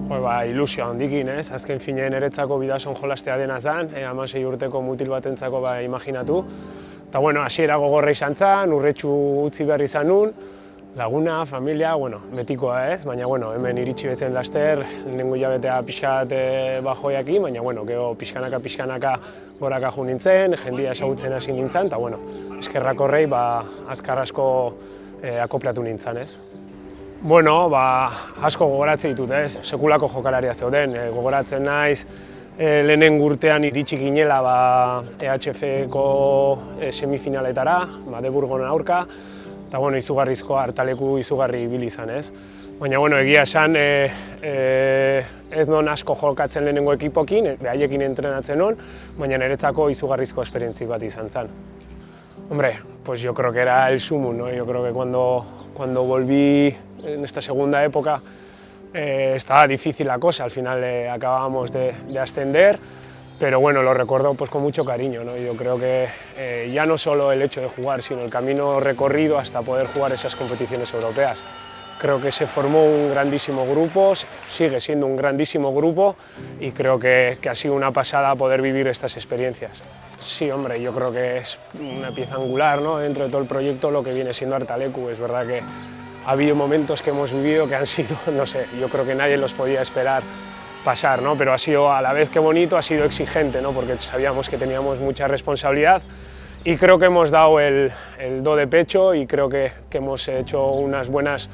Ilusio handikin, ez? Azken finean eretzako Bidasoan jolastea dena zan, 16 urteko mutil batentzako imaginatu. Eta hasiera gogorra izan zen, urretxu utzi behar izan nun, laguna, familia, betikoa ez, baina hemen iritsi bezen laster, lehenengo hilabetea pixkat bajoiaki, baina gero pixkanaka goraka jo nintzen, jendia ezagutzen hasi nintzen, eta eskerrak horrei azkar asko akoplatu nintzen, ez. Asko gogoratzen ditut, ez, sekulako jokalaria zeuden, gogoratzen naiz, lehenengo urtean iritsi ginela EHF-ko semifinaletara, Badeburgon aurka, eta izugarrizko hartaleku izugarri ibili izan, ez. Baina egia esan, ez non asko jokatzen lehenengo ekipokin, behaiekin entrenatzen non, baina niretzako izugarrizko esperientzi bat izan zen. Hombre, pues yo creo que era el sumo, ¿no? Yo creo que cuando volví en esta segunda época estaba difícil la cosa, al final acabábamos de ascender, pero lo recuerdo pues con mucho cariño, ¿no? Yo creo que ya no solo el hecho de jugar, sino el camino recorrido hasta poder jugar esas competiciones europeas. Creo que se formó un grandísimo grupo, sigue siendo un grandísimo grupo y creo que ha sido una pasada poder vivir estas experiencias. Sí, hombre, yo creo que es una pieza angular, ¿no? Dentro de todo el proyecto lo que viene siendo Hartaleku. Es verdad que ha habido momentos que hemos vivido que han sido, no sé, yo creo que nadie los podía esperar pasar, ¿no? Pero ha sido, a la vez que bonito, ha sido exigente, ¿no? Porque sabíamos que teníamos mucha responsabilidad y creo que hemos dado el do de pecho y creo que hemos hecho unas buenas,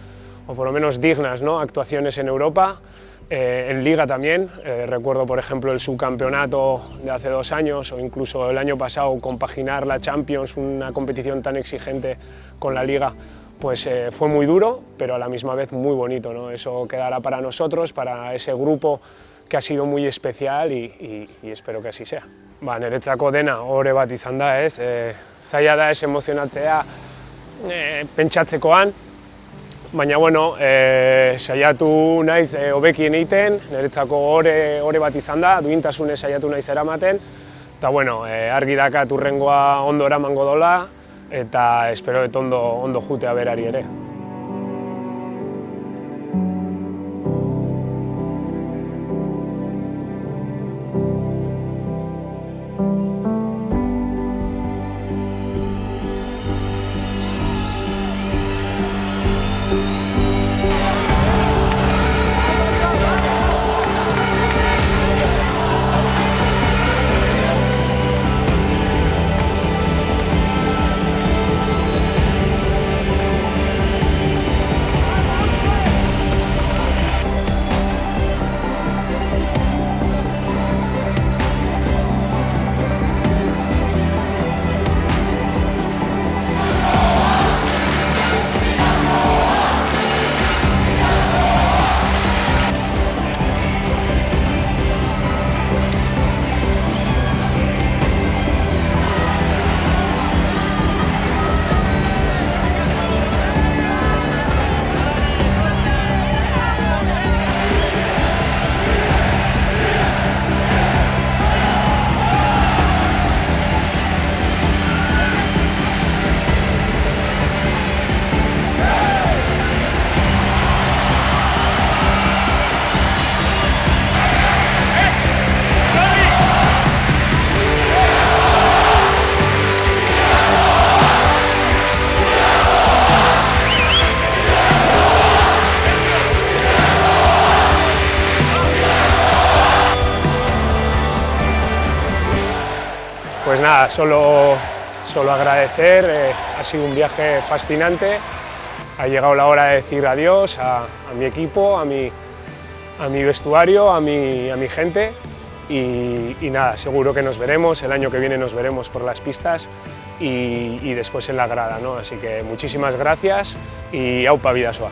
o por lo menos dignas, ¿no? Actuaciones en Europa. En Liga también, recuerdo por ejemplo el subcampeonato de hace 2 años o incluso el año pasado compaginar la Champions, una competición tan exigente con la Liga, pues fue muy duro, pero a la misma vez muy bonito, ¿no? Eso quedará para nosotros, para ese grupo que ha sido muy especial y espero que así sea. Niretzako dena ohore bat izan da, ez? Zaila da ez emozionatzea pentsatzekoan, baina saiatu naiz hobekien egiten, niretzako ohore bat izan da, duintasunez saiatu naiz eramaten, eta argi dakat hurrengoa ondo eramango dola, eta espero dut ondo jutea berari ere. Pues nada, solo agradecer, ha sido un viaje fascinante, ha llegado la hora de decir adiós a mi equipo, a mi vestuario, a mi gente y nada, seguro que nos veremos, el año que viene nos veremos por las pistas y después en la grada, ¿no? Así que muchísimas gracias y aupa Bidasoa.